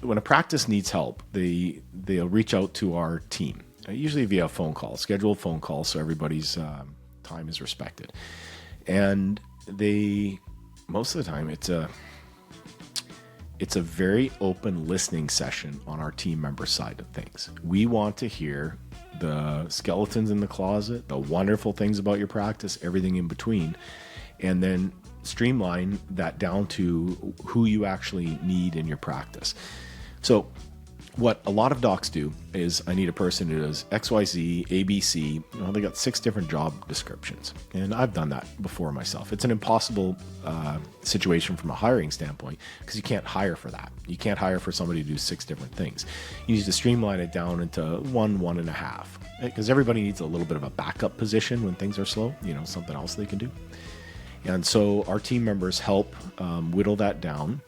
when a practice needs help, they'll reach out to our team, usually via phone call, scheduled phone call, so everybody's time is respected. And most of the time, it's a very open listening session on our team member side of things. We want to hear the skeletons in the closet, the wonderful things about your practice, everything in between, and then streamline that down to who you actually need in your practice. So what a lot of docs do is, I need a person who does XYZ, ABC. They got 6 different job descriptions. And I've done that before myself. It's an impossible situation from a hiring standpoint, because you can't hire for that. You can't hire for somebody to do 6 different things. You need to streamline it down into 1.5, because everybody needs a little bit of a backup position when things are slow, something else they can do. And so our team members help whittle that down.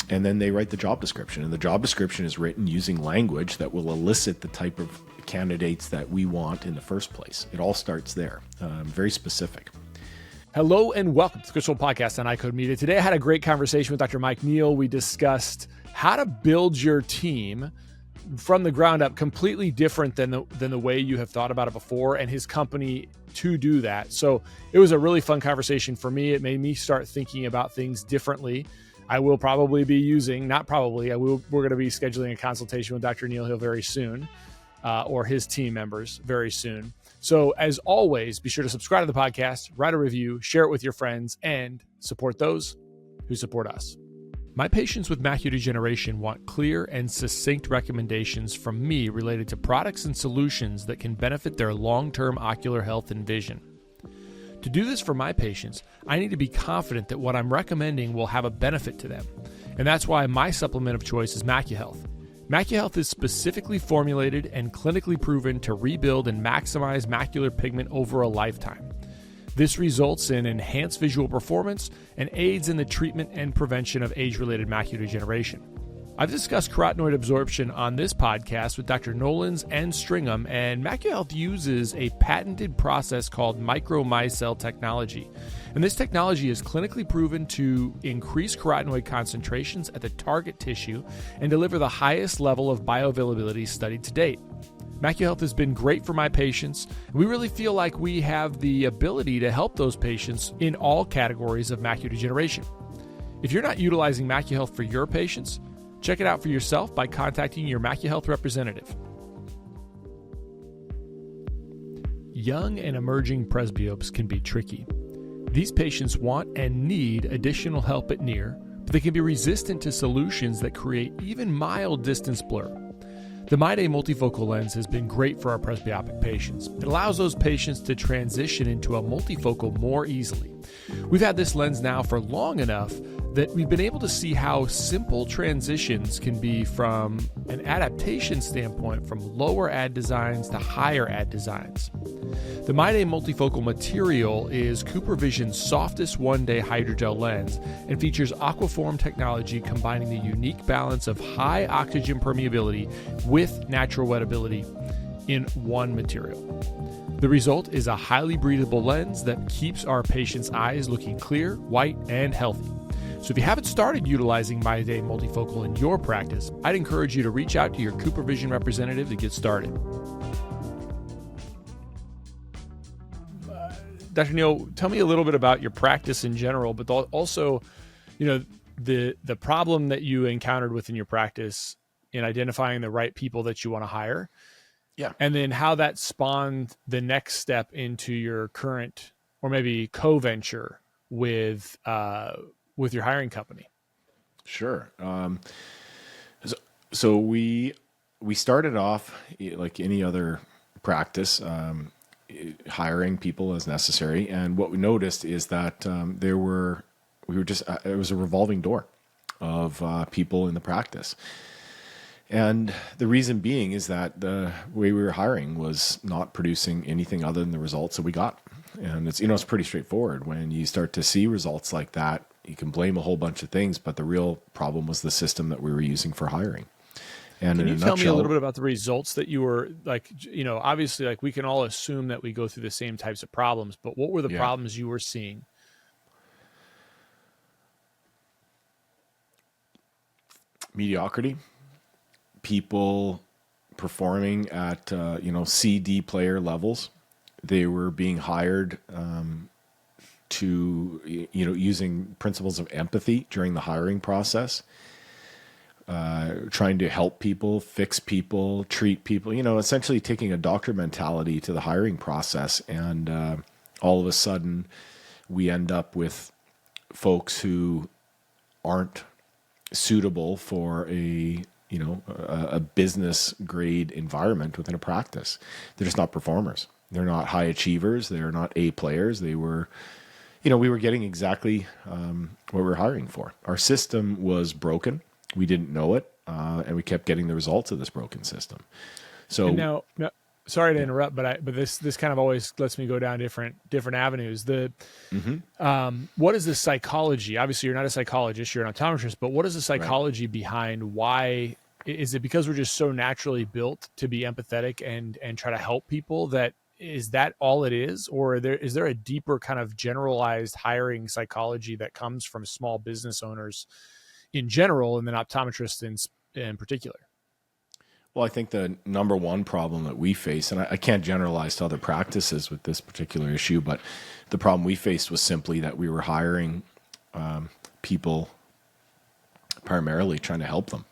And then they write the job description, and the job description is written using language that will elicit the type of candidates that we want in the first place. It all starts there, very specific. Hello and welcome to the Crystal Podcast on iCode Media. Today I had a great conversation with Dr. Mike Neal. We discussed how to build your team from the ground up, completely different than the way you have thought about it before, and his company to do that. So it was a really fun conversation for me. It made me start thinking about things differently. I will probably be we're going to be scheduling a consultation with Dr. Neal Hill very soon, or his team members very soon. So as always, be sure to subscribe to the podcast, write a review, share it with your friends, and support those who support us. My patients with macular degeneration want clear and succinct recommendations from me related to products and solutions that can benefit their long-term ocular health and vision. To do this for my patients, I need to be confident that what I'm recommending will have a benefit to them. And that's why my supplement of choice is MacuHealth. MacuHealth is specifically formulated and clinically proven to rebuild and maximize macular pigment over a lifetime. This results in enhanced visual performance and aids in the treatment and prevention of age-related macular degeneration. I've discussed carotenoid absorption on this podcast with Dr. Nolans and Stringham, and MacuHealth uses a patented process called micromicelle technology. And this technology is clinically proven to increase carotenoid concentrations at the target tissue and deliver the highest level of bioavailability studied to date. MacuHealth has been great for my patients. We really feel like we have the ability to help those patients in all categories of macular degeneration. If you're not utilizing MacuHealth for your patients, check it out for yourself by contacting your MacuHealth representative. Young and emerging presbyopes can be tricky. These patients want and need additional help at near, but they can be resistant to solutions that create even mild distance blur. The MyDay multifocal lens has been great for our presbyopic patients. It allows those patients to transition into a multifocal more easily. We've had this lens now for long enough that we've been able to see how simple transitions can be from an adaptation standpoint, from lower ad designs to higher ad designs. The MyDay multifocal material is CooperVision's softest one-day hydrogel lens and features Aquaform technology, combining the unique balance of high oxygen permeability with natural wettability in one material. The result is a highly breathable lens that keeps our patients' eyes looking clear, white, and healthy. So if you haven't started utilizing MyDay multifocal in your practice, I'd encourage you to reach out to your CooperVision representative to get started. Dr. Neal, tell me a little bit about your practice in general, but also, the problem that you encountered within your practice in identifying the right people that you want to hire. Yeah. And then how that spawned the next step into your current, or maybe co-venture with your hiring company. Sure. So we started off like any other practice, hiring people as necessary. And what we noticed is that it was a revolving door of people in the practice. And the reason being is that the way we were hiring was not producing anything other than the results that we got. And it's pretty straightforward. When you start to see results like that, you can blame a whole bunch of things, but the real problem was the system that we were using for hiring. And can you tell me a little bit about the results that you were obviously we can all assume that we go through the same types of problems, but what were the problems you were seeing? mediocrity, people performing at C, D player levels. They were being hired to using principles of empathy during the hiring process, trying to help people, fix people, treat people. Essentially taking a doctor mentality to the hiring process, and all of a sudden, we end up with folks who aren't suitable for a business grade environment within a practice. They're just not performers. They're not high achievers. They're not A players. They were, we were getting exactly what we were hiring for. Our system was broken. We didn't know it, and we kept getting the results of this broken system. So and now, sorry to interrupt, but this kind of always lets me go down different avenues. What is the psychology? Obviously, you're not a psychologist, you're an optometrist, but what is the psychology behind why? Is it because we're just so naturally built to be empathetic and try to help people? Is that all it is, or is there a deeper kind of generalized hiring psychology that comes from small business owners in general, and then optometrists in particular? Well, I think the number one problem that we face, and I can't generalize to other practices with this particular issue, but the problem we faced was simply that we were hiring people primarily trying to help them,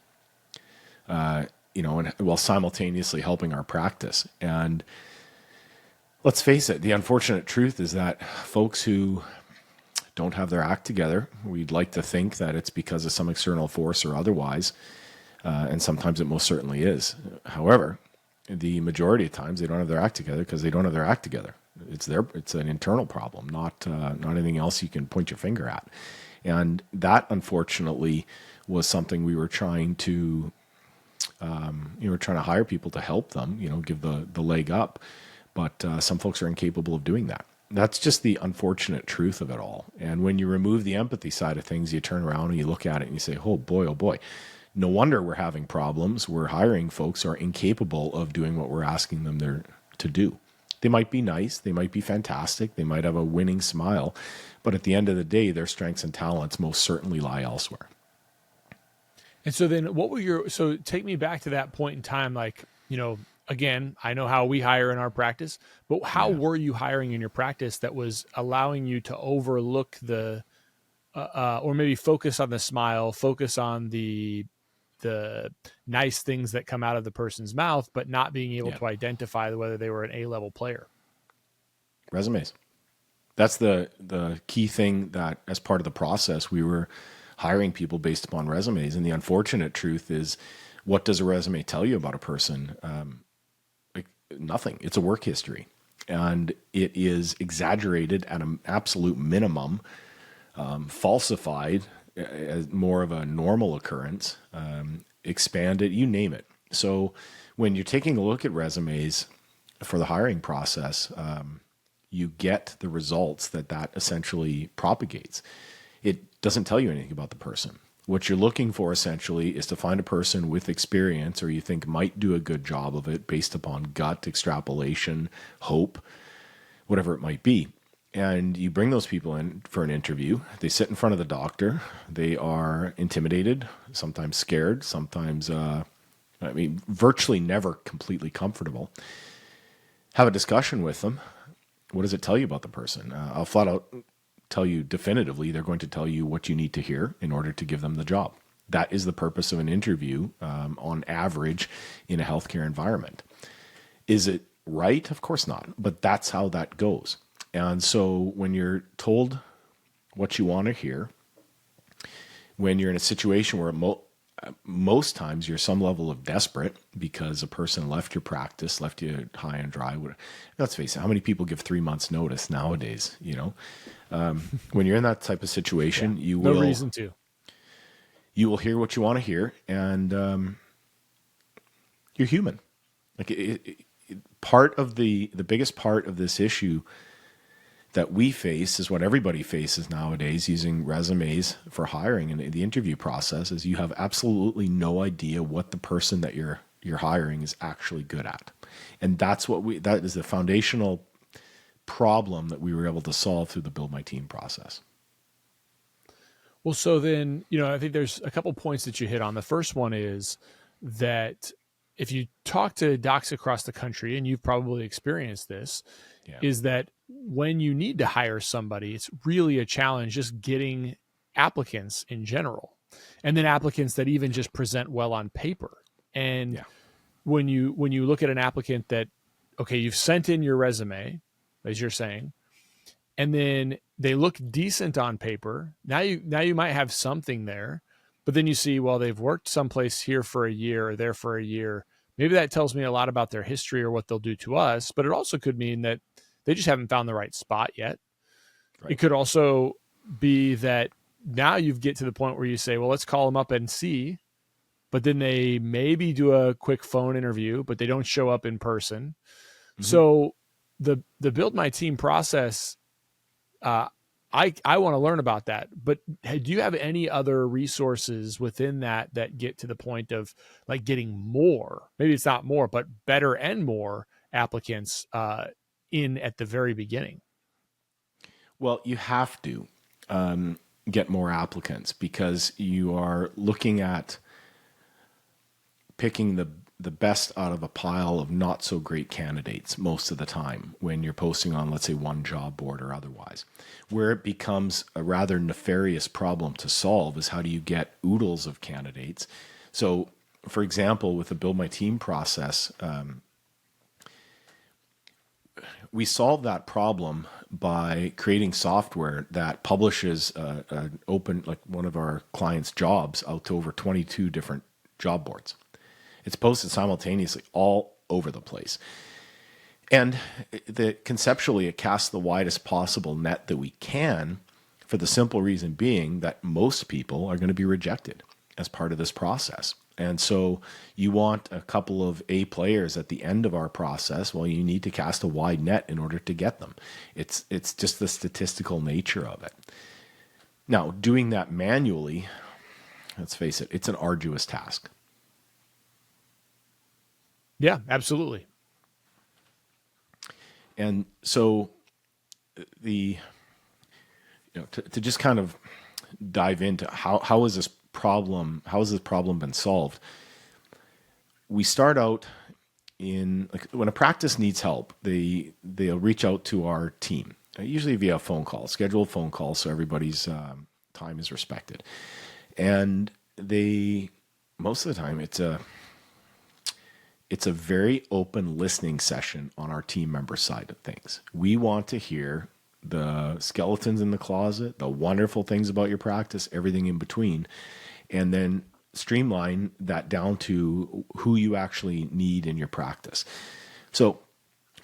and while simultaneously helping our practice. And let's face it, the unfortunate truth is that folks who don't have their act together, we'd like to think that it's because of some external force or otherwise, and sometimes it most certainly is. However, the majority of times they don't have their act together because they don't have their act together. It's an internal problem, not anything else you can point your finger at. And that, unfortunately, was something we were trying to, hire people to help them, give the leg up. But some folks are incapable of doing that. That's just the unfortunate truth of it all. And when you remove the empathy side of things, you turn around and you look at it and you say, oh boy, no wonder we're having problems. We're hiring folks who are incapable of doing what we're asking them to do. They might be nice. They might be fantastic. They might have a winning smile. But at the end of the day, their strengths and talents most certainly lie elsewhere. And so then so take me back to that point in time, again, I know how we hire in our practice, but how were you hiring in your practice that was allowing you to overlook or maybe focus on the smile, focus on the nice things that come out of the person's mouth, but not being able to identify whether they were an A-level player? Resumes. That's the key thing, that as part of the process, we were hiring people based upon resumes. And the unfortunate truth is, what does a resume tell you about a person? Nothing. It's a work history, and it is exaggerated at an absolute minimum, falsified as more of a normal occurrence, expanded, you name it. So when you're taking a look at resumes for the hiring process, you get the results that essentially propagates. It doesn't tell you anything about the person. What you're looking for essentially is to find a person with experience, or you think might do a good job of it based upon gut, extrapolation, hope, whatever it might be. And you bring those people in for an interview. They sit in front of the doctor. They are intimidated, sometimes scared, sometimes, virtually never completely comfortable. Have a discussion with them. What does it tell you about the person? I'll flat out tell you definitively, they're going to tell you what you need to hear in order to give them the job. That is the purpose of an interview, on average, in a healthcare environment. Is it right? Of course not. But that's how that goes. And so when you're told what you want to hear, when you're in a situation where most times you're some level of desperate because a person left your practice, left you high and dry. Let's face it, how many people give 3 months notice nowadays? When you're in that type of situation, you will. No reason to. You will hear what you want to hear, and you're human. Part of the biggest part of this issue that we face is what everybody faces nowadays using resumes for hiring and the interview process, is you have absolutely no idea what the person that you're hiring is actually good at. And that is the foundational problem that we were able to solve through the Build My Team process. Well, so then, I think there's a couple points that you hit on. The first one is that if you talk to docs across the country, and you've probably experienced this, Yeah. is that when you need to hire somebody, it's really a challenge just getting applicants in general, and then applicants that even just present well on paper. And Yeah. when you look at an applicant that, okay, you've sent in your resume, as you're saying, and then they look decent on paper. Now you might have something there, but then you see, well, they've worked someplace here for a year or there for a year. Maybe that tells me a lot about their history or what they'll do to us, but it also could mean that they just haven't found the right spot yet. Right. It could also be that now you get to the point where you say, well, let's call them up and see, but then they maybe do a quick phone interview, but they don't show up in person. Mm-hmm. So the build my team process, I want to learn about that, but do you have any other resources within that get to the point of like getting more, maybe it's not more, but better and more applicants in at the very beginning? Well, you have to get more applicants because you are looking at picking the best out of a pile of not so great candidates most of the time when you're posting on, let's say, one job board or otherwise. Where it becomes a rather nefarious problem to solve is how do you get oodles of candidates? So, for example, with the Build My Team process, we solve that problem by creating software that publishes an open, like one of our clients' jobs out to over 22 different job boards. It's posted simultaneously all over the place. And conceptually, it casts the widest possible net that we can, for the simple reason being that most people are going to be rejected as part of this process. And so you want a couple of A players at the end of our process. Well, you need to cast a wide net in order to get them. It's just the statistical nature of it. Now, doing that manually, let's face it, it's an arduous task. Yeah, absolutely. And so to just kind of dive into how has this problem been solved? We start out in, like, when a practice needs help, they'll reach out to our team, usually via phone call, scheduled phone call, so everybody's time is respected. And most of the time it's a very open listening session on our team member side of things. We want to hear the skeletons in the closet, the wonderful things about your practice, everything in between, and then streamline that down to who you actually need in your practice. So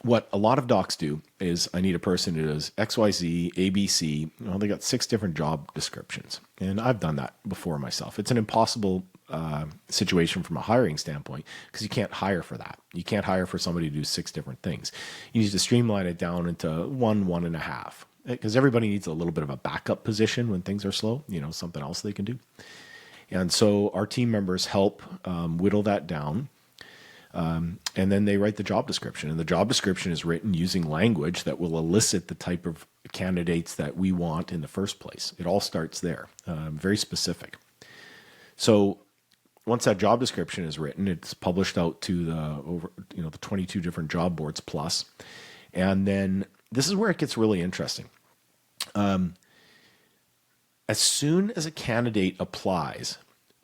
what a lot of docs do is, I need a person who does XYZ, ABC. They got 6 different job descriptions. And I've done that before myself. It's an impossible situation from a hiring standpoint because you can't hire for that. You can't hire for somebody to do 6 different things. You need to streamline it down into 1.5, because everybody needs a little bit of a backup position when things are slow, something else they can do. And so our team members help whittle that down. And then they write the job description, and the job description is written using language that will elicit the type of candidates that we want in the first place. It all starts there, very specific. So once that job description is written, it's published out to the 22 different job boards plus, and then this is where it gets really interesting. As soon as a candidate applies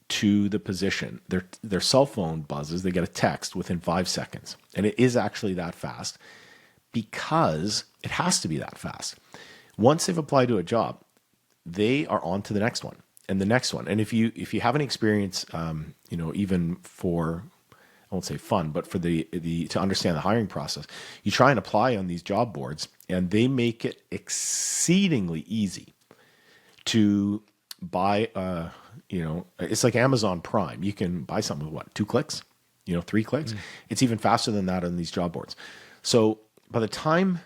to the position, their cell phone buzzes, they get a text within 5 seconds. And it is actually that fast because it has to be that fast. Once they've applied to a job, they are on to the next one and the next one. And if you have any experience, even for, I won't say fun, but for to understand the hiring process, you try and apply on these job boards, and they make it exceedingly easy to buy. It's like Amazon Prime. You can buy something with 2 clicks, 3 clicks. It's even faster than that on these job boards. So by the time,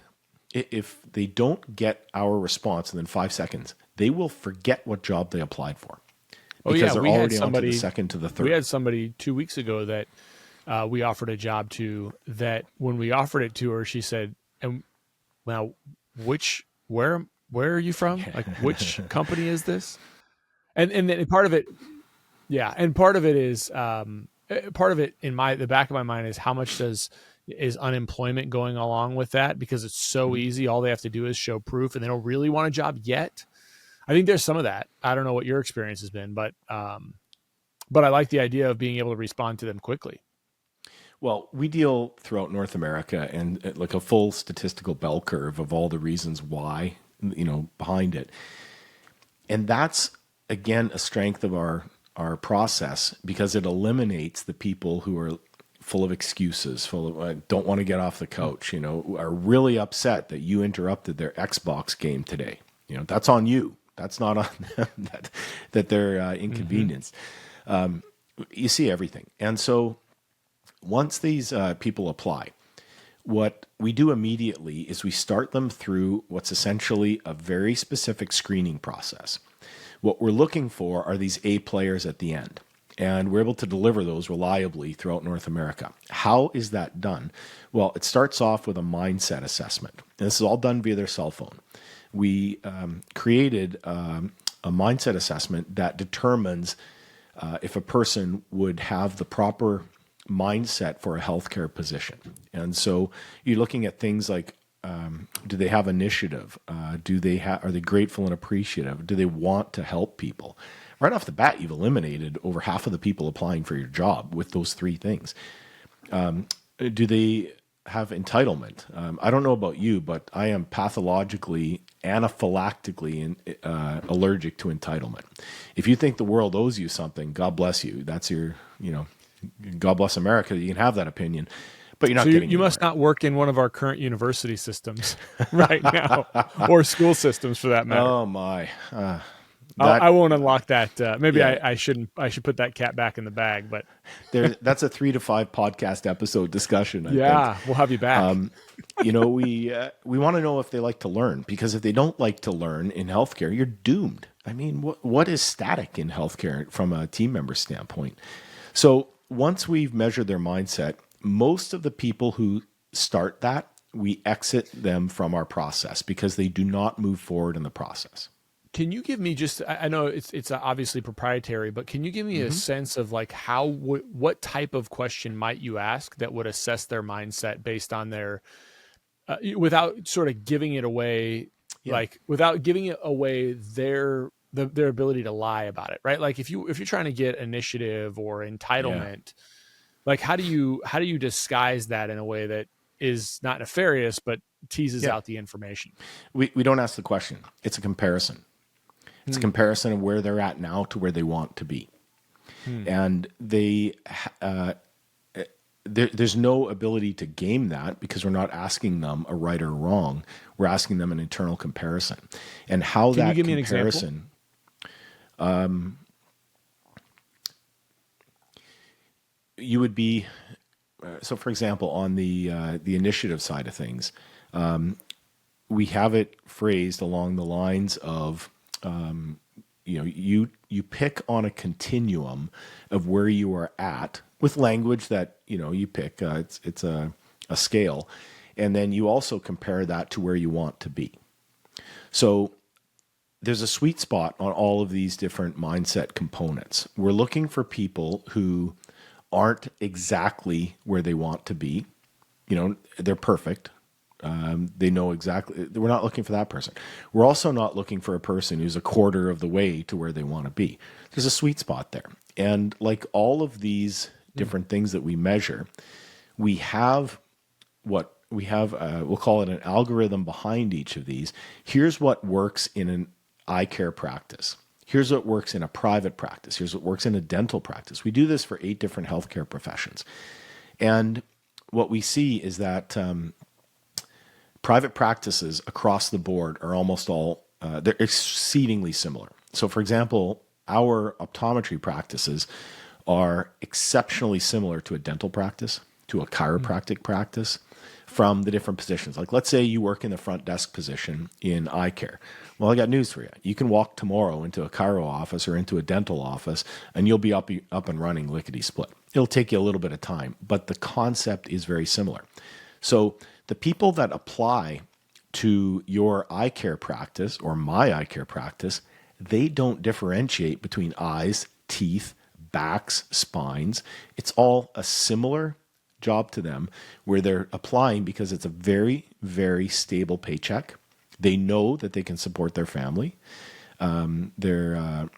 if they don't get our response within 5 seconds, they will forget what job they applied for. Because they're already on to the second to the third. We had somebody 2 weeks ago that we offered a job to, that when we offered it to her, she said, "And now, where are you from? Like, which company is this?" then part of it, yeah, and part of it is part of it in the back of my mind is how much is unemployment going along with that, because it's so easy. All they have to do is show proof, and they don't really want a job yet. I think there's some of that. I don't know what your experience has been, but I like the idea of being able to respond to them quickly. Well, we deal throughout North America and like a full statistical bell curve of all the reasons why, behind it. And that's, again, a strength of our process, because it eliminates the people who are full of excuses, full of don't want to get off the couch, are really upset that you interrupted their Xbox game today. That's on you. That's not on them, that they're inconvenienced. You see everything. And so once these people apply, what we do immediately is we start them through what's essentially a very specific screening process. What we're looking for are these A players at the end, and we're able to deliver those reliably throughout North America. How is that done? Well, it starts off with a mindset assessment. And this is all done via their cell phone. We created a mindset assessment that determines if a person would have the proper mindset for a healthcare position. And so you're looking at things like, do they have initiative? Are they grateful and appreciative? Do they want to help people? Right off the bat, you've eliminated over half of the people applying for your job with those three things. Do they have entitlement? I don't know about you, but I am pathologically, anaphylactically allergic to entitlement. If you think the world owes you something, God bless you. That's your, God bless America. You can have that opinion, but you're not getting you must not work in one of our current university systems right now, or school systems for that matter. Oh my. I won't unlock that. Maybe I shouldn't. I should put that cat back in the bag. But that's a 3 to 5 podcast episode discussion. I think. We'll have you back. We want to know if they like to learn, because if they don't like to learn in healthcare, you're doomed. I mean, what is static in healthcare from a team member standpoint? So once we've measured their mindset, most of the people who start that, we exit them from our process because they do not move forward in the process. Can you give me I know it's obviously proprietary, but can you give me a sense of like what type of question might you ask that would assess their mindset based on their, without sort of giving it away, without giving it away their ability to lie about it, right? Like if you're trying to get initiative or entitlement, like how do you disguise that in a way that is not nefarious but teases out the information? We don't ask the question. It's a comparison. It's a comparison of where they're at now to where they want to be. And there's no ability to game that, because we're not asking them a right or wrong. We're asking them an internal comparison. And how Can that you give me comparison... an example? You would be... so, for example, on the initiative side of things, we have it phrased along the lines of... you pick on a continuum of where you are at with language that, you pick, it's a scale. And then you also compare that to where you want to be. So there's a sweet spot on all of these different mindset components. We're looking for people who aren't exactly where they want to be. They're perfect. They know exactly. We're not looking for that person. We're also not looking for a person who's a quarter of the way to where they want to be. There's a sweet spot there. And like all of these different things that we measure, we have we'll call it an algorithm behind each of these. Here's what works in an eye care practice. Here's what works in a private practice. Here's what works in a dental practice. We do this for 8 different healthcare professions. And what we see is that private practices across the board are almost all, they're exceedingly similar. So for example, our optometry practices are exceptionally similar to a dental practice, to a chiropractic practice, from the different positions. Like let's say you work in the front desk position in eye care. Well, I got news for you. You can walk tomorrow into a chiro office or into a dental office and you'll be up and running lickety split. It'll take you a little bit of time, but the concept is very similar. So the people that apply to your eye care practice or my eye care practice, they don't differentiate between eyes, teeth, backs, spines. It's all a similar job to them where they're applying because it's a very, very stable paycheck. They know that they can support their family, their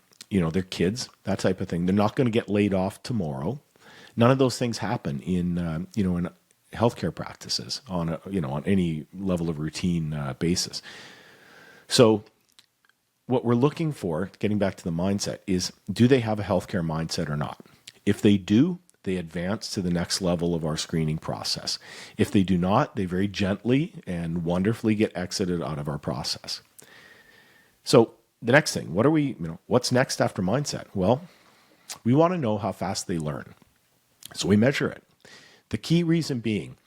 kids, that type of thing. They're not going to get laid off tomorrow. None of those things happen in healthcare practices on any level of routine basis. So what we're looking for, getting back to the mindset, is do they have a healthcare mindset or not? If they do, they advance to the next level of our screening process. If they do not, they very gently and wonderfully get exited out of our process. So the next thing, what's next after mindset? Well, we want to know how fast they learn. So we measure it. The key reason being,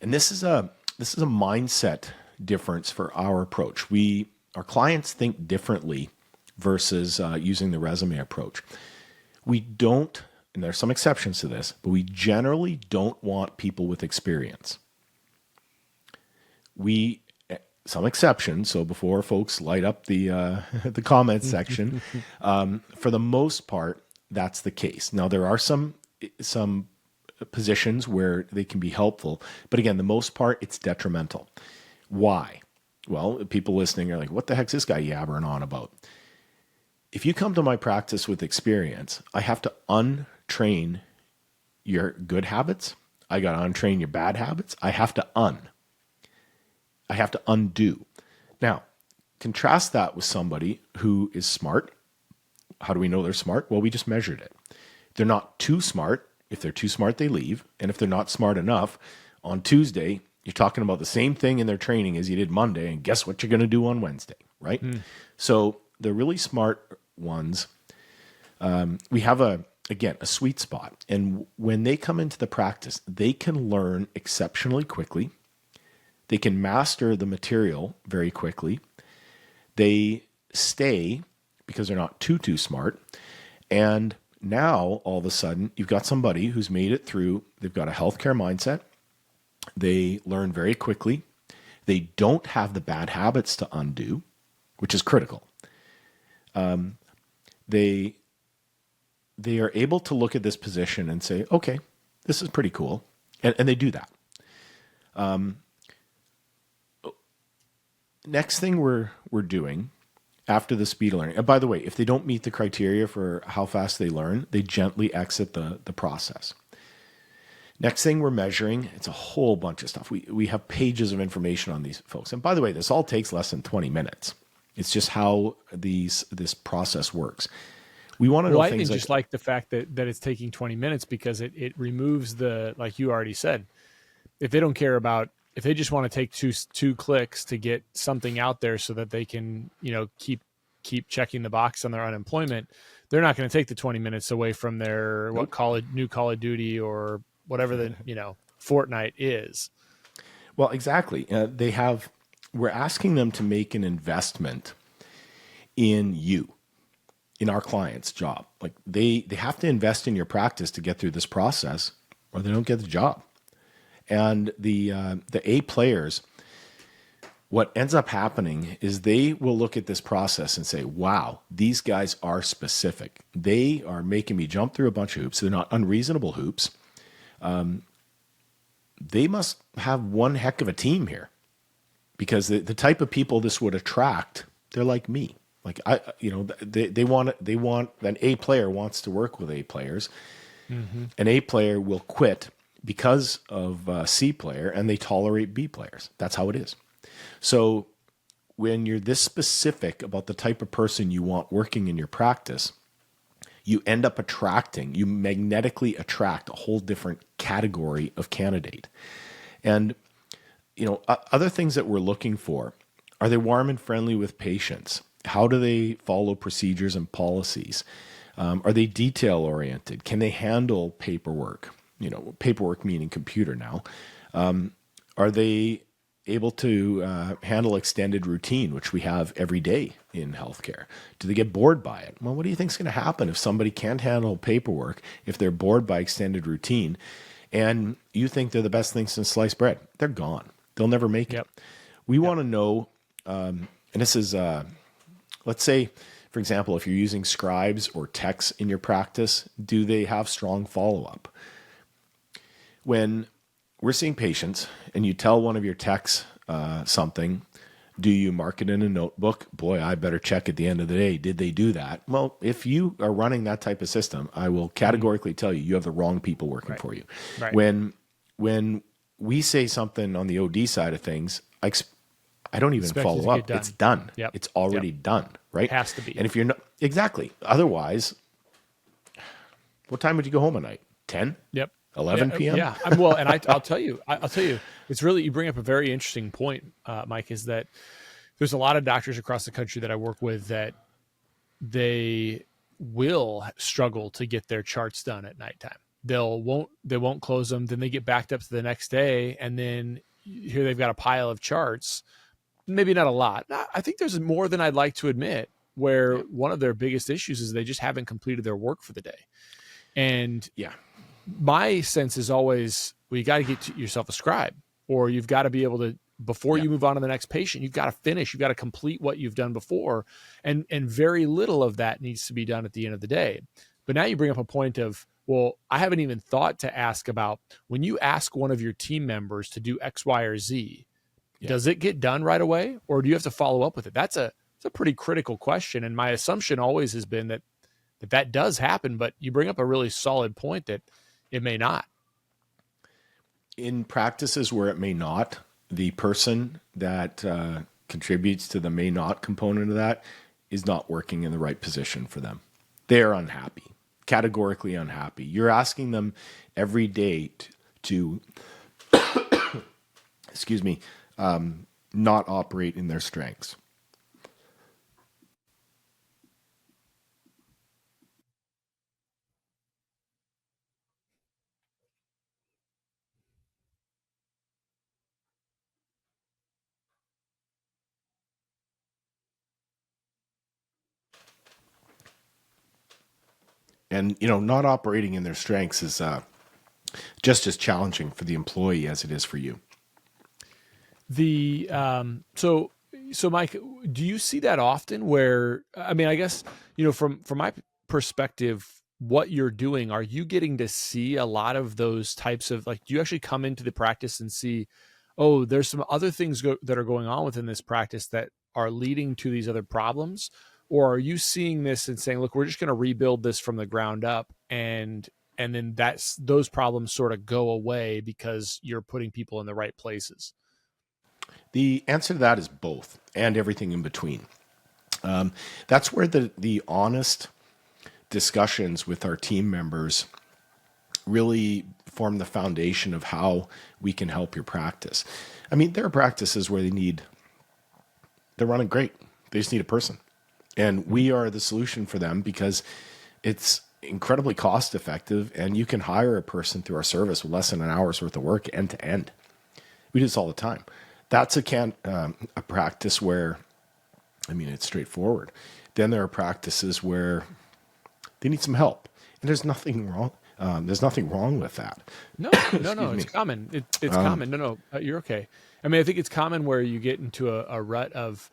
and this is a mindset difference for our approach. Our clients think differently versus using the resume approach. We don't, and there's some exceptions to this, but we generally don't want people with experience. Some exceptions, so before folks light up the the comments section, for the most part, that's the case. Now, there are some positions where they can be helpful, but again, the most part, it's detrimental. Why? Well, people listening are like, what the heck's this guy yabbering on about? If you come to my practice with experience, I have to untrain your good habits. I got to untrain your bad habits. I have to undo. Now, contrast that with somebody who is smart. How do we know they're smart? Well, we just measured it. They're not too smart. If they're too smart, they leave. And if they're not smart enough, on Tuesday, you're talking about the same thing in their training as you did Monday, and guess what you're going to do on Wednesday, right? So the really smart ones, we have a sweet spot. And when they come into the practice, they can learn exceptionally quickly. They can master the material very quickly. They stay because they're not too smart. And now, all of a sudden, you've got somebody who's made it through. They've got a healthcare mindset. They learn very quickly. They don't have the bad habits to undo, which is critical. They are able to look at this position and say, okay, this is pretty cool. And they do that. Next thing we're doing after the speed of learning, and by the way, if they don't meet the criteria for how fast they learn, they gently exit the process. Next thing we're measuring, it's a whole bunch of stuff. We have pages of information on these folks. And by the way, this all takes less than 20 minutes. It's just how this process works. We want to know things just like the fact that it's taking 20 minutes because it removes like you already said, if they don't care about, if they just want to take two clicks to get something out there so that they can, keep checking the box on their unemployment, they're not going to take the 20 minutes away from their new Call of Duty or whatever the Fortnite is. Well, exactly. We're asking them to make an investment in you, in our client's job. Like they have to invest in your practice to get through this process, or they don't get the job. And the A players, what ends up happening is they will look at this process and say, wow, these guys are specific. They are making me jump through a bunch of hoops. They're not unreasonable hoops. They must have one heck of a team here, because the type of people this would attract, they're like me. Like they want an A player wants to work with A players. Mm-hmm. An A player will quit because of a C player, and they tolerate B players. That's how it is. So when you're this specific about the type of person you want working in your practice, you end up you magnetically attract a whole different category of candidate. And, other things that we're looking for, are they warm and friendly with patients? How do they follow procedures and policies? Are they detail oriented? Can they handle paperwork? Paperwork meaning computer now. Are they able to handle extended routine, which we have every day in healthcare? Do they get bored by it? Well, what do you think is going to happen if somebody can't handle paperwork, if they're bored by extended routine, and you think they're the best thing since sliced bread? They're gone. They'll never make it. We want to know, and this is, Let's say, for example, if you're using scribes or techs in your practice, do they have strong follow-up? When we're seeing patients and you tell one of your techs something, do you mark it in a notebook? Boy, I better check at the end of the day. Did they do that? Well, if you are running that type of system, I will categorically tell you, you have the wrong people working for you. Right. When we say something on the OD side of things, I don't even Expect it follow to up. get done. It's done. Yep. It's already done, right? Has to be. And if you're not, exactly. Otherwise, what time would you go home at night? 10? Yep. 11 p.m.? Yeah. Well, and I'll tell you, it's really, you bring up a very interesting point, Mike, is that there's a lot of doctors across the country that I work with that they will struggle to get their charts done at nighttime. They won't close them. Then they get backed up to the next day. And then here they've got a pile of charts, maybe not a lot. I think there's more than I'd like to admit, where one of their biggest issues is they just haven't completed their work for the day. And my sense is always, well, you got to get yourself a scribe, or you've got to be able to, before you move on to the next patient, you've got to finish, you've got to complete what you've done before. And very little of that needs to be done at the end of the day. But now you bring up a point of, well, I haven't even thought to ask about, when you ask one of your team members to do X, Y, or Z, does it get done right away, or do you have to follow up with it? It's a pretty critical question. And my assumption always has been that does happen, but you bring up a really solid point that it may not. In practices where it may not, the person that contributes to the may not component of that is not working in the right position for them. They're unhappy, categorically unhappy. You're asking them every day to excuse me, not operate in their strengths. And, not operating in their strengths is just as challenging for the employee as it is for you. So Mike, do you see that often where, I mean, I guess, from my perspective, what you're doing, are you getting to see a lot of those types of, like, do you actually come into the practice and see, oh, there's some other things that are going on within this practice that are leading to these other problems? Or are you seeing this and saying, look, we're just going to rebuild this from the ground up, and then those problems sort of go away because you're putting people in the right places? The answer to that is both, and everything in between. That's where the honest discussions with our team members really form the foundation of how we can help your practice. I mean, there are practices where they're running great. They just need a person. And we are the solution for them because it's incredibly cost effective, and you can hire a person through our service with less than an hour's worth of work end to end. We do this all the time. That's a practice where, I mean, it's straightforward. Then there are practices where they need some help, and there's nothing wrong. There's nothing wrong with that. No, it's common. It's common. No, you're okay. I mean, I think it's common where you get into a rut of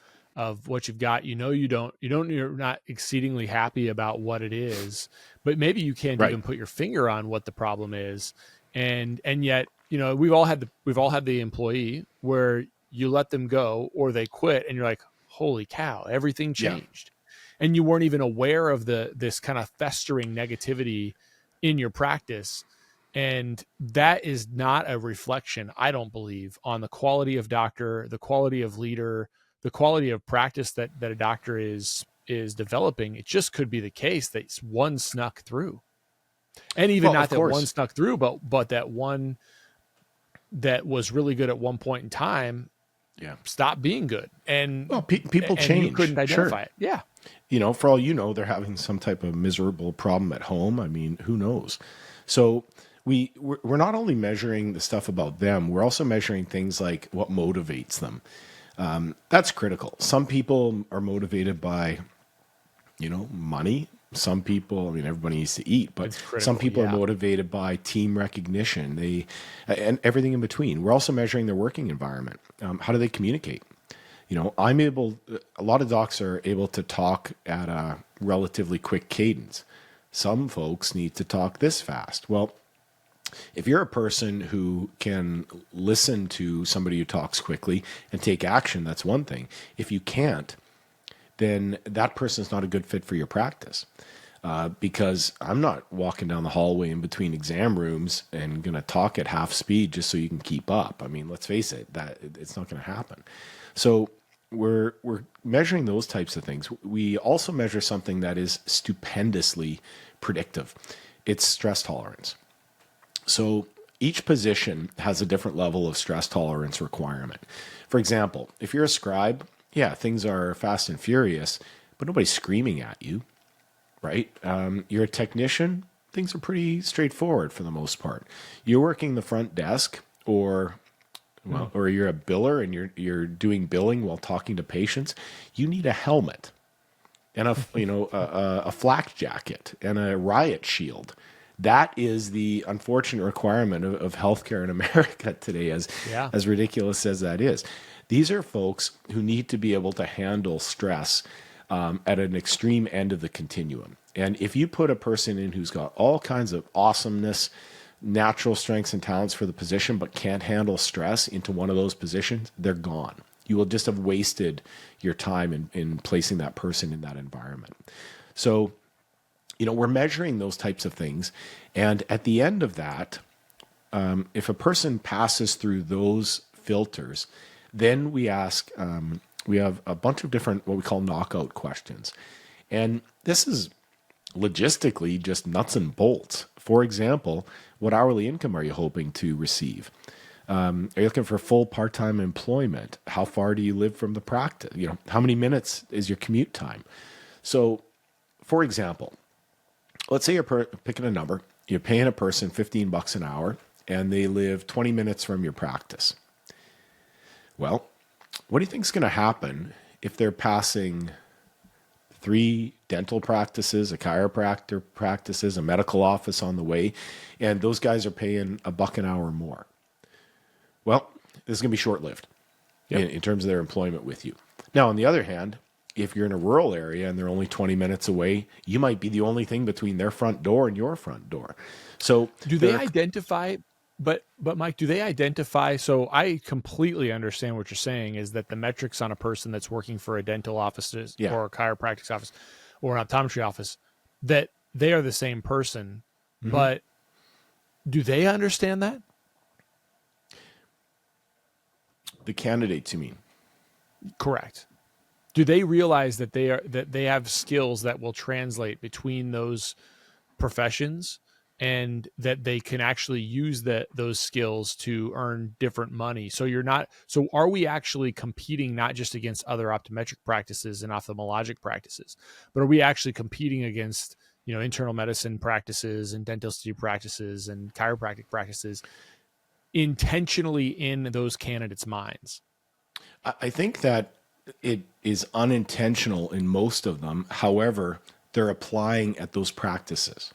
what you've got. You're not exceedingly happy about what it is, but maybe you can't even put your finger on what the problem is. And yet, we've all had the employee where you let them go or they quit, and you're like, holy cow, everything changed. And you weren't even aware of this kind of festering negativity in your practice. And that is not a reflection, I don't believe, on the quality of doctor, the quality of leader, the quality of practice that a doctor is developing. It just could be the case that one snuck through. And even not that one snuck through, but that one that was really good at one point in time stopped being good. And people change. You couldn't identify it. Yeah. For all they're having some type of miserable problem at home. I mean, who knows? So we're not only measuring the stuff about them, we're also measuring things like what motivates them. That's critical. Some people are motivated by, money. Some people, I mean, everybody needs to eat, but some people are motivated by team recognition. And everything in between. We're also measuring their working environment. How do they communicate? A lot of docs are able to talk at a relatively quick cadence. Some folks need to talk this fast. Well, if you're a person who can listen to somebody who talks quickly and take action, that's one thing. If you can't, then that person's not a good fit for your practice. Because I'm not walking down the hallway in between exam rooms and going to talk at half speed just so you can keep up. I mean, let's face it, that it's not going to happen. So we're measuring those types of things. We also measure something that is stupendously predictive. It's stress tolerance. So each position has a different level of stress tolerance requirement. For example, if you're a scribe, yeah, things are fast and furious, but nobody's screaming at you. Right? You're a technician, things are pretty straightforward for the most part. You're working the front desk or you're a biller and you're doing billing while talking to patients. You need a helmet and a flak jacket and a riot shield. That is the unfortunate requirement of healthcare in America today, as ridiculous as that is. These are folks who need to be able to handle stress at an extreme end of the continuum. And if you put a person in who's got all kinds of awesomeness, natural strengths and talents for the position, but can't handle stress into one of those positions, they're gone. You will just have wasted your time in placing that person in that environment. So, we're measuring those types of things. And at the end of that, if a person passes through those filters, then we ask, we have a bunch of different, what we call knockout questions. And this is logistically just nuts and bolts. For example, what hourly income are you hoping to receive? Are you looking for full part-time employment? How far do you live from the practice? How many minutes is your commute time? So, for example, let's say you're picking a number. You're paying a person $15 an hour, and they live 20 minutes from your practice. Well, what do you think is going to happen if they're passing 3 dental practices, a chiropractor practices, a medical office on the way, and those guys are paying $1 an hour more? Well, this is going to be short-lived in terms of their employment with you. Now, on the other hand, if you're in a rural area and they're only 20 minutes away, you might be the only thing between their front door and your front door. So do they identify... But Mike, do they identify? So I completely understand what you're saying is that the metrics on a person that's working for a dental office or a chiropractic office or an optometry office, that they are the same person. Mm-hmm. But do they understand that? The candidates, you mean? Correct. Do they realize that they have skills that will translate between those professions? And that they can actually use those skills to earn different money. So are we actually competing not just against other optometric practices and ophthalmologic practices, but are we actually competing against, internal medicine practices and dentistry practices and chiropractic practices intentionally in those candidates' minds? I think that it is unintentional in most of them. However, they're applying at those practices.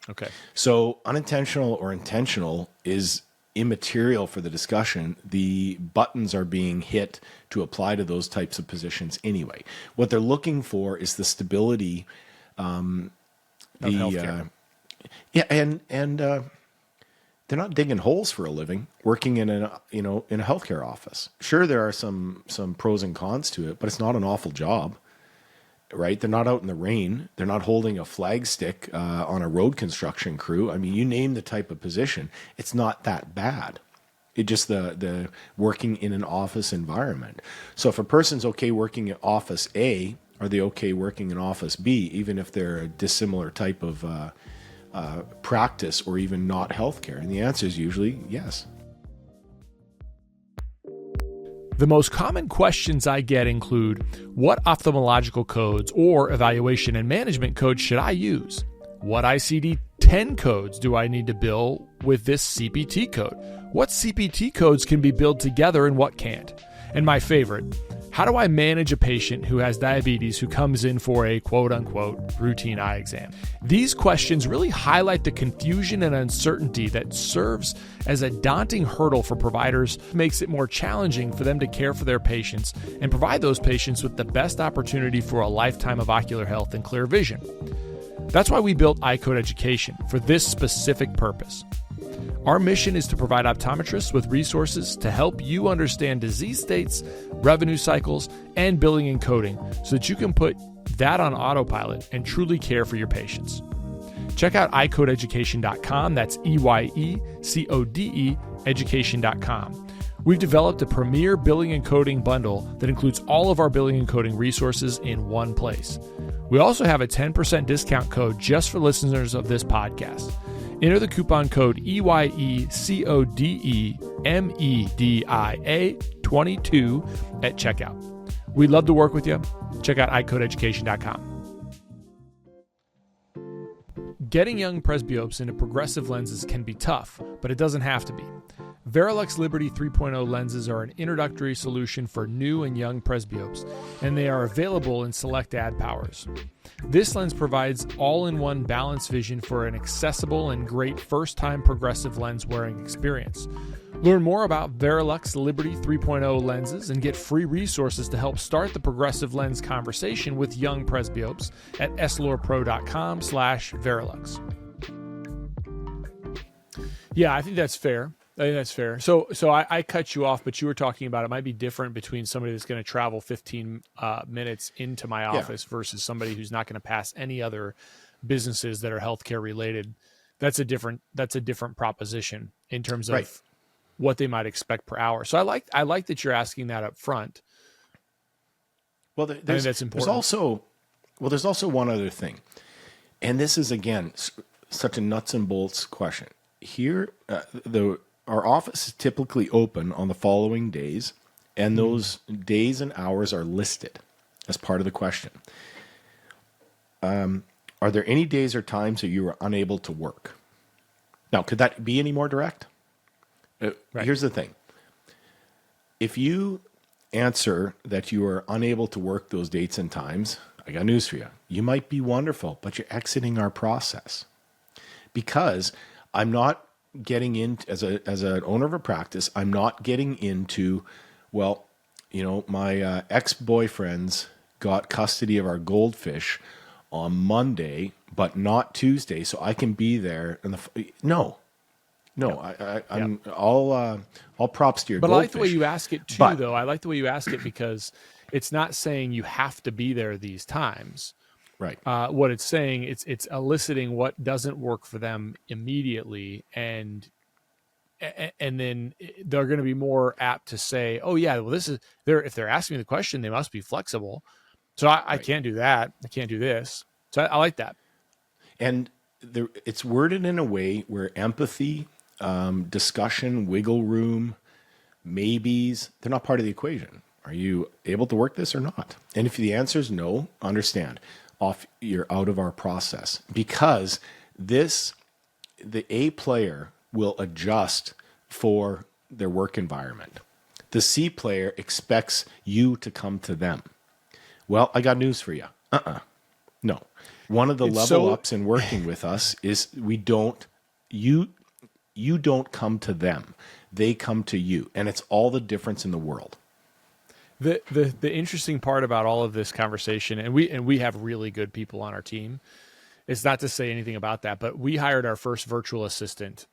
Okay. So unintentional or intentional is immaterial for the discussion. The buttons are being hit to apply to those types of positions anyway. What they're looking for is the stability, of healthcare. And they're not digging holes for a living working in a healthcare office. Sure, there are some pros and cons to it, but it's not an awful job. Right? They're not out in the rain. They're not holding a flag stick on a road construction crew. I mean, you name the type of position. It's not that bad. It just the working in an office environment. So if a person's okay working in office A, are they okay working in office B, even if they're a dissimilar type of practice or even not healthcare? And the answer is usually yes. The most common questions I get include, what ophthalmological codes or evaluation and management codes should I use? What ICD-10 codes do I need to bill with this CPT code? What CPT codes can be billed together and what can't? And my favorite, How do I manage a patient who has diabetes who comes in for a quote unquote routine eye exam? These questions really highlight the confusion and uncertainty that serves as a daunting hurdle for providers, makes it more challenging for them to care for their patients and provide those patients with the best opportunity for a lifetime of ocular health and clear vision. That's why we built iCode Education, for this specific purpose. Our mission is to provide optometrists with resources to help you understand disease states, revenue cycles, and billing and coding so that you can put that on autopilot and truly care for your patients. Check out iCodeEducation.com. That's EYECODE education.com. We've developed a premier billing and coding bundle that includes all of our billing and coding resources in one place. We also have a 10% discount code just for listeners of this podcast. Enter the coupon code EYECODEMEDIA22 at checkout. We'd love to work with you. Check out iCodeEducation.com. Getting young presbyopes into progressive lenses can be tough, but it doesn't have to be. Verilux Liberty 3.0 lenses are an introductory solution for new and young presbyopes, and they are available in select ad powers. This lens provides all-in-one balanced vision for an accessible and great first-time progressive lens wearing experience. Learn more about Verilux Liberty 3.0 lenses and get free resources to help start the progressive lens conversation with young presbyopes at eslorpro.com/Verilux. Yeah, I think that's fair. So I cut you off, but you were talking about it might be different between somebody that's going to travel 15 minutes into my office versus somebody who's not going to pass any other businesses that are healthcare related. That's a different proposition in terms of what they might expect per hour. So I like that you're asking that up front. Well, I think that's important. There's also one other thing, and this is again such a nuts and bolts question. Here, our office is typically open on the following days, and those days and hours are listed as part of the question. Are there any days or times that you are unable to work? Now, could that be any more direct? Here's the thing. If you answer that you are unable to work those dates and times, I got news for you. You might be wonderful, but you're exiting our process. Because I'm not getting into, as an owner of a practice, I'm not getting into, my ex-boyfriends got custody of our goldfish on Monday, but not Tuesday, so I can be there. I'm all props to your goldfish. But I like the way you ask it too, though. I like the way you ask it because it's not saying you have to be there these times. Right. What it's saying, it's eliciting what doesn't work for them immediately, and then they're going to be more apt to say, "Oh yeah, well if they're asking me the question, they must be flexible." So I can't do that. I can't do this. So I like that. And it's worded in a way where empathy, discussion, wiggle room, maybes, they're not part of the equation. Are you able to work this or not? And if the answer is no, understand. You're out of our process, because the A player will adjust for their work environment. The C player expects you to come to them. Well, I got news for you. No. One of the ups in working with us is you don't come to them. They come to you. And it's all the difference in the world. The interesting part about all of this conversation, and we have really good people on our team. It's not to say anything about that, but we hired our first virtual assistant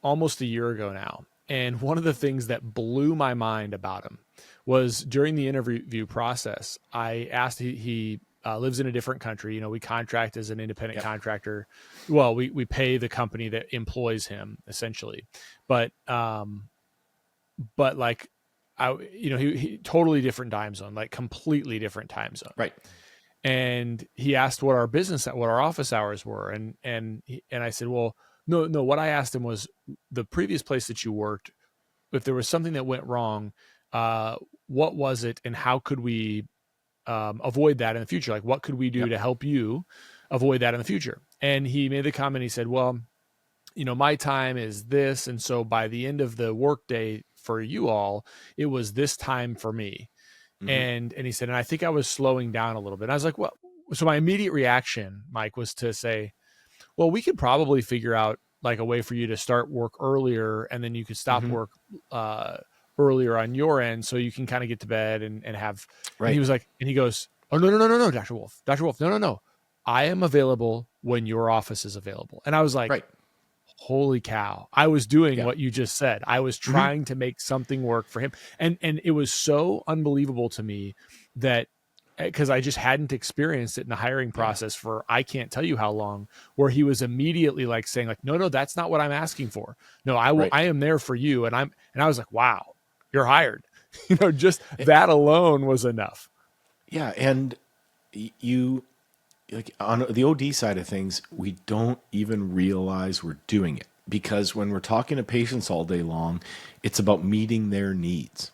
almost a year ago now. And one of the things that blew my mind about him was during the interview process, I asked, he lives in a different country. We contract as an independent contractor. Well, we pay the company that employs him essentially, but like, he totally different time zone, like completely different time zone. Right. And he asked what our office hours were. And I said, well, no. What I asked him was, the previous place that you worked, if there was something that went wrong, what was it, and how could we avoid that in the future? Like, what could we do to help you avoid that in the future? And he made the comment, he said, well, my time is this. And so by the end of the workday for you all, it was this time for me. And he said, and I think I was slowing down a little bit. And I was like, well, so my immediate reaction, Mike, was to say, well, we could probably figure out like a way for you to start work earlier, and then you could stop work earlier on your end, so you can kind of get to bed and have. Right. And he was like, and he goes, oh, no, Dr. Wolfe, no. I am available when your office is available. And I was like, Right. holy cow. I was doing what you just said. I was trying to make something work for him. And it was so unbelievable to me that, because I just hadn't experienced it in the hiring process for, I can't tell you how long, where he was immediately like saying like, no, that's not what I'm asking for. No, I will, I am there for you. And I was like, wow, you're hired. Just that alone was enough. Yeah. And you, like on the OD side of things, we don't even realize we're doing it, because when we're talking to patients all day long, it's about meeting their needs.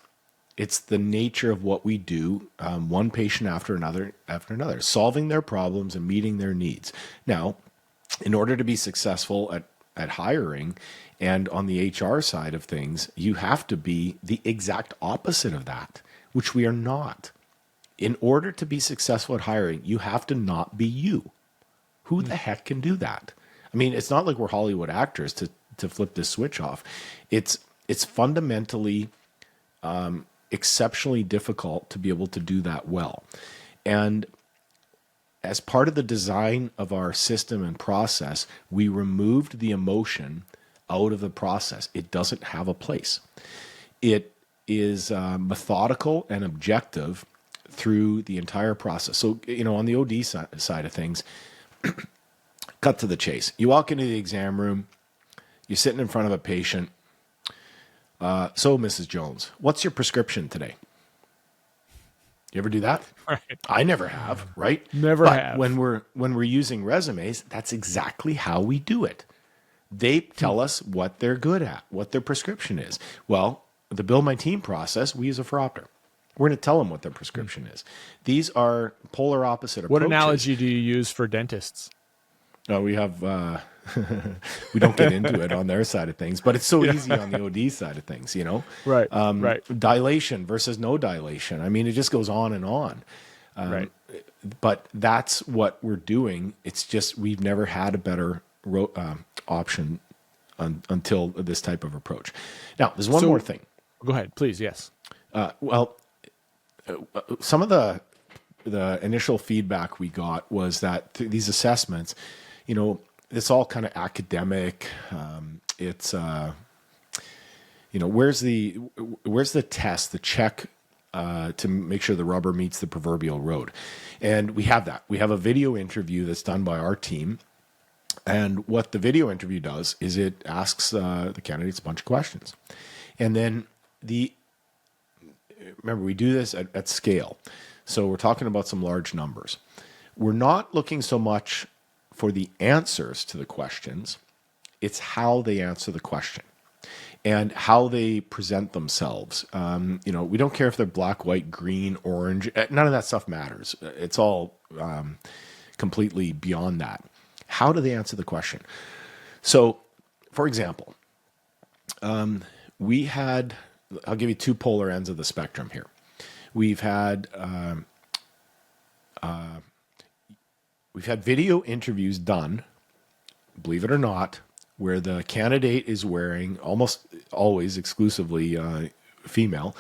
It's the nature of what we do, one patient after another, solving their problems and meeting their needs. Now, in order to be successful at hiring and on the HR side of things, you have to be the exact opposite of that, which we are not. In order to be successful at hiring, you have to not be you. Who the heck can do that? I mean, it's not like we're Hollywood actors to flip this switch off. It's fundamentally exceptionally difficult to be able to do that well. And as part of the design of our system and process, we removed the emotion out of the process. It doesn't have a place. It is methodical and objective through the entire process. So, on the OD side of things, cut to the chase. You walk into the exam room, you're sitting in front of a patient. So, Mrs. Jones, what's your prescription today? You ever do that? Right. I never have, right? Never have. When we're using resumes, that's exactly how we do it. They tell us what they're good at, what their prescription is. Well, the Build My Team process, we use a Phoropter. We're going to tell them what their prescription is. These are polar opposite approaches. What analogy do you use for dentists? We have, we don't get into it on their side of things, but it's so easy on the OD side of things, Right. Right. Dilation versus no dilation. I mean, it just goes on and on. Right. But that's what we're doing. It's just, we've never had a better option until this type of approach. Now, there's one more thing. Go ahead, please. Yes. Some of the initial feedback we got was that these assessments, it's all kind of academic. It's where's the test, the check to make sure the rubber meets the proverbial road, and we have that. We have a video interview that's done by our team, and what the video interview does is it asks the candidates a bunch of questions, and then remember, we do this at scale. So we're talking about some large numbers. We're not looking so much for the answers to the questions. It's how they answer the question and how they present themselves. We don't care if they're black, white, green, orange. None of that stuff matters. It's all completely beyond that. How do they answer the question? So, for example, I'll give you two polar ends of the spectrum here. We've had video interviews done, believe it or not, where the candidate is wearing, almost always exclusively female,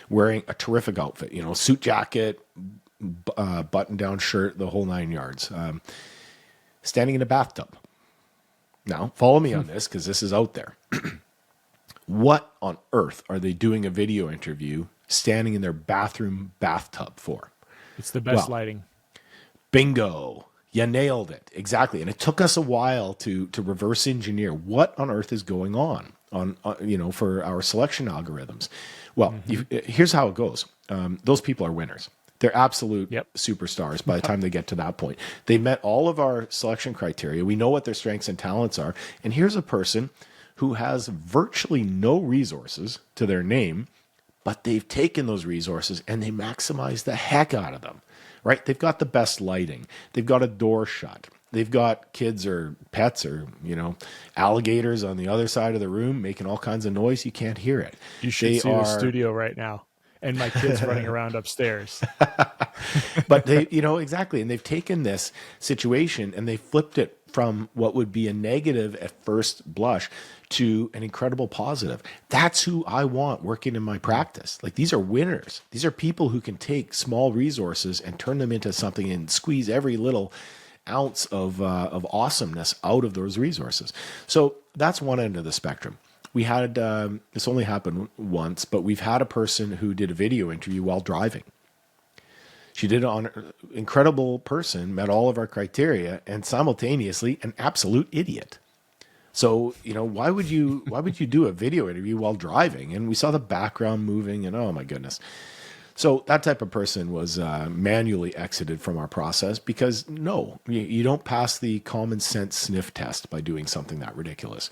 wearing a terrific outfit, suit jacket, button-down shirt, the whole 9 yards, standing in a bathtub. Now, follow me on this, because this is out there. What on earth are they doing a video interview standing in their bathroom bathtub for? It's the best lighting. Bingo. You nailed it. Exactly. And it took us a while to reverse engineer what on earth is going on for our selection algorithms. Well, here's how it goes. Those people are winners. They're absolute superstars by the time they get to that point. They met all of our selection criteria. We know what their strengths and talents are. And here's a person who has virtually no resources to their name, but they've taken those resources and they maximize the heck out of them, right? They've got the best lighting. They've got a door shut. they've got kids or pets or, alligators on the other side of the room making all kinds of noise. You can't hear it. You should see the studio right now and my kids running around upstairs. But they, exactly. And they've taken this situation and they flipped it from what would be a negative at first blush to an incredible positive. That's who I want working in my practice. Like, these are winners. These are people who can take small resources and turn them into something and squeeze every little ounce of awesomeness out of those resources. So that's one end of the spectrum. We had, this only happened once, but we've had a person who did a video interview while driving. She did it on incredible person, met all of our criteria, and simultaneously an absolute idiot. So, why would you do a video interview while driving? And we saw the background moving and oh my goodness. So that type of person was manually exited from our process because no, you don't pass the common sense sniff test by doing something that ridiculous.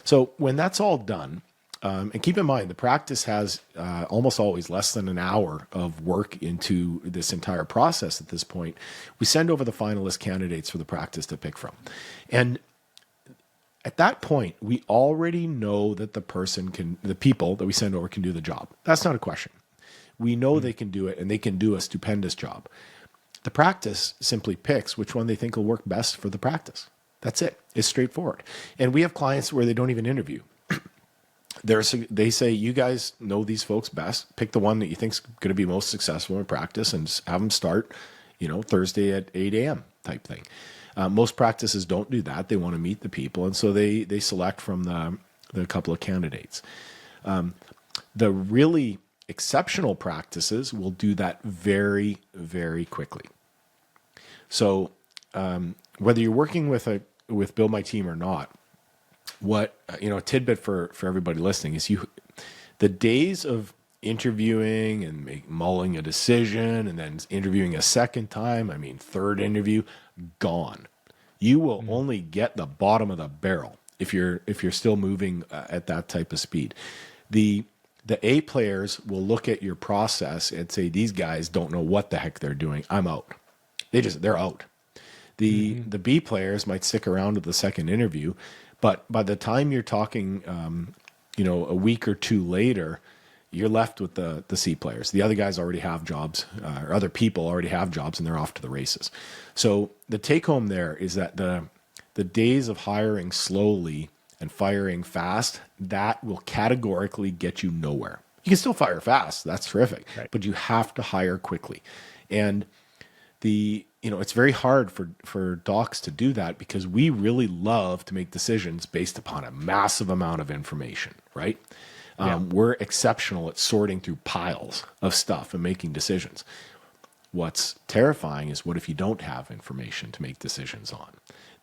So when that's all done, and keep in mind, the practice has almost always less than an hour of work into this entire process at this point. We send over the finalist candidates for the practice to pick from. And at that point, we already know that the people that we send over can do the job. That's not a question. We know they can do it and they can do a stupendous job. The practice simply picks which one they think will work best for the practice. That's it. It's straightforward. And we have clients where they don't even interview. They say, you guys know these folks best. Pick the one that you think's going to be most successful in practice and have them start, Thursday at 8 a.m. type thing. Most practices don't do that. They want to meet the people. And so they select from the couple of candidates. The really exceptional practices will do that very, very quickly. So whether you're working with Build My Team or not, what a tidbit for everybody listening is the days of interviewing and mulling a decision and then interviewing a second time, third interview, gone. You will only get the bottom of the barrel if you're still moving at that type of speed. The A players will look at your process and say, these guys don't know what the heck they're doing. I'm out. They're out. The B players might stick around to the second interview, but by the time you're talking, a week or two later, you're left with the C players. The other guys already have jobs, or other people already have jobs, and they're off to the races. So the take home there is that the days of hiring slowly and firing fast, that will categorically get you nowhere. You can still fire fast. That's terrific. Right. But you have to hire quickly. And it's very hard for docs to do that because we really love to make decisions based upon a massive amount of information, right? We're exceptional at sorting through piles of stuff and making decisions. What's terrifying is what if you don't have information to make decisions on?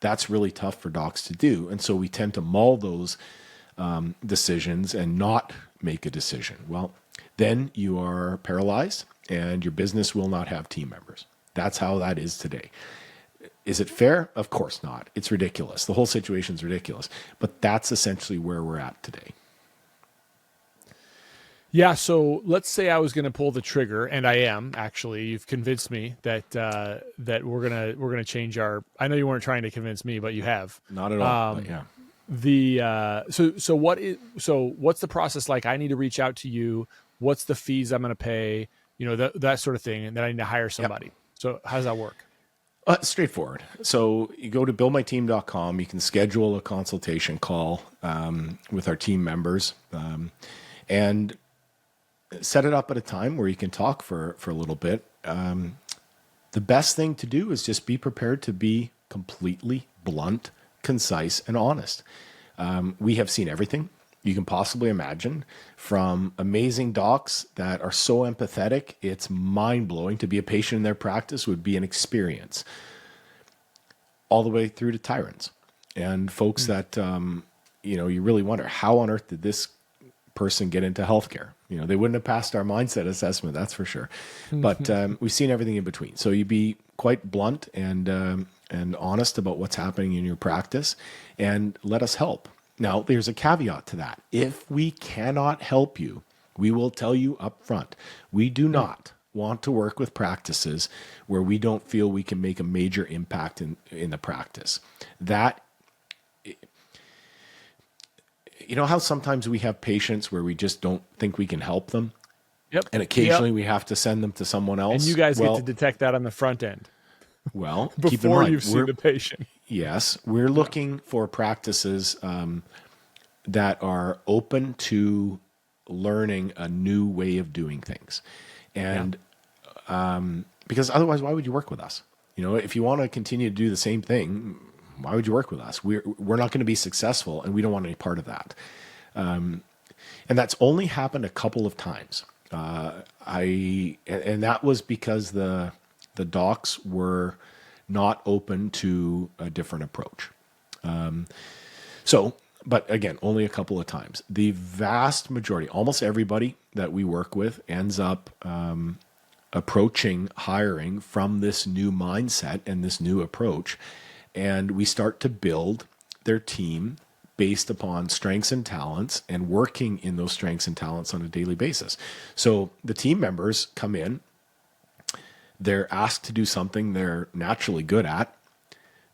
That's really tough for docs to do. And so we tend to mull those decisions and not make a decision. Well, then you are paralyzed and your business will not have team members. That's how that is today. Is it fair? Of course not. It's ridiculous. The whole situation is ridiculous. But that's essentially where we're at today. Yeah. So let's say I was going to pull the trigger, and I am actually. You've convinced me that that we're gonna change our. I know you weren't trying to convince me, but you have. Not at all. But yeah. So what's the process like? I need to reach out to you. What's the fees I'm going to pay? That sort of thing, and then I need to hire somebody. Yep. So how does that work? Straightforward. So you go to buildmyteam.com. You can schedule a consultation call with our team members and set it up at a time where you can talk for a little bit. The best thing to do is just be prepared to be completely blunt, concise, and honest. We have seen everything you can possibly imagine, from amazing docs that are so empathetic, it's mind-blowing. To be a patient in their practice would be an experience, all the way through to tyrants and folks that, you really wonder, how on earth did this person get into healthcare? They wouldn't have passed our mindset assessment, that's for sure. But we've seen everything in between. So you be quite blunt and honest about what's happening in your practice and let us help. Now, there's a caveat to that. If we cannot help you, we will tell you up front. We do not want to work with practices where we don't feel we can make a major impact in the practice. That, you know how sometimes we have patients where we just don't think we can help them? Yep. And occasionally we have to send them to someone else. And you guys get to detect that on the front end. Well, before keep in mind, you've seen the patient. Yes, we're looking for practices that are open to learning a new way of doing things. And because otherwise, why would you work with us? You know, if you want to continue to do the same thing, why would you work with us? We're not going to be successful, and we don't want any part of that. And that's only happened a couple of times. And that was because the docs were not open to a different approach. But again, only a couple of times. The vast majority, almost everybody that we work with ends up approaching hiring from this new mindset and this new approach. And we start to build their team based upon strengths and talents and working in those strengths and talents on a daily basis. So the team members come in, they're asked to do something they're naturally good at.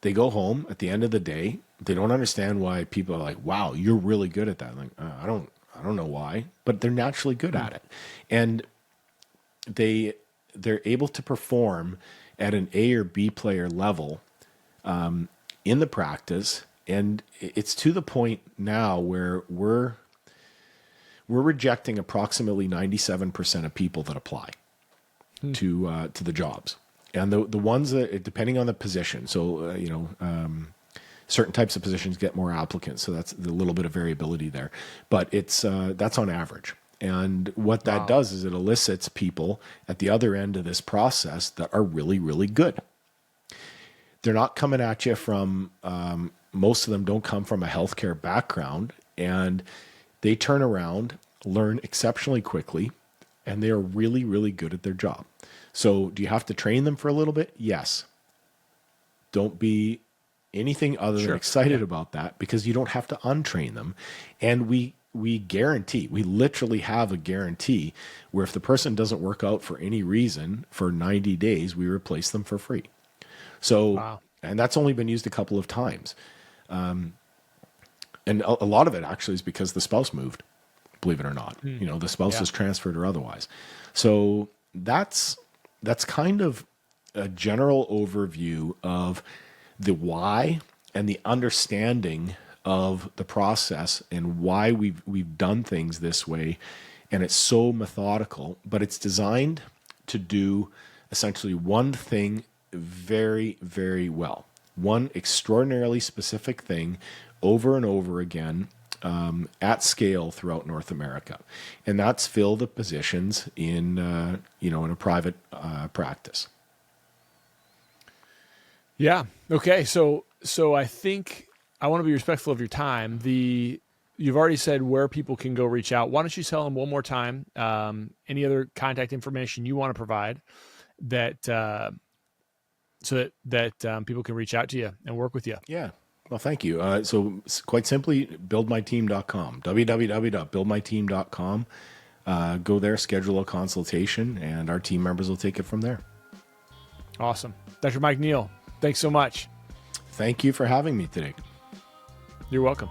They go home at the end of the day. They don't understand why people are like, wow, you're really good at that. I'm like, I don't know why, but they're naturally good at it. And they're able to perform at an A or B player level in the practice. And it's to the point now where we're rejecting approximately 97% of people that apply to the jobs. And the ones that, depending on the position, so, certain types of positions get more applicants. So that's a little bit of variability there, but that's on average. And what that does is it elicits people at the other end of this process that are really, really good. They're not coming at you from, most of them don't come from a healthcare background, and they turn around, learn exceptionally quickly, and they are really, really good at their job. So do you have to train them for a little bit? Yes. Don't be anything other than excited about that, because you don't have to untrain them. And we guarantee, we literally have a guarantee where if the person doesn't work out for any reason for 90 days, we replace them for free. So, and that's only been used a couple of times. And a lot of it actually is because the spouse moved, believe it or not. The spouse is transferred or otherwise. So that's kind of a general overview of the why and the understanding of the process and why we've done things this way. And it's so methodical, but it's designed to do essentially one thing very, very well. One extraordinarily specific thing over and over again at scale throughout North America. And that's fill the positions in a private practice. Yeah. Okay. So I think I want to be respectful of your time. You've already said where people can go reach out. Why don't you tell them one more time any other contact information you want to provide that so that people can reach out to you and work with you? Yeah. Well, thank you. So quite simply, buildmyteam.com, www.buildmyteam.com. Go there, schedule a consultation, and our team members will take it from there. Awesome. Dr. Mike Neal, thanks so much. Thank you for having me today. You're welcome.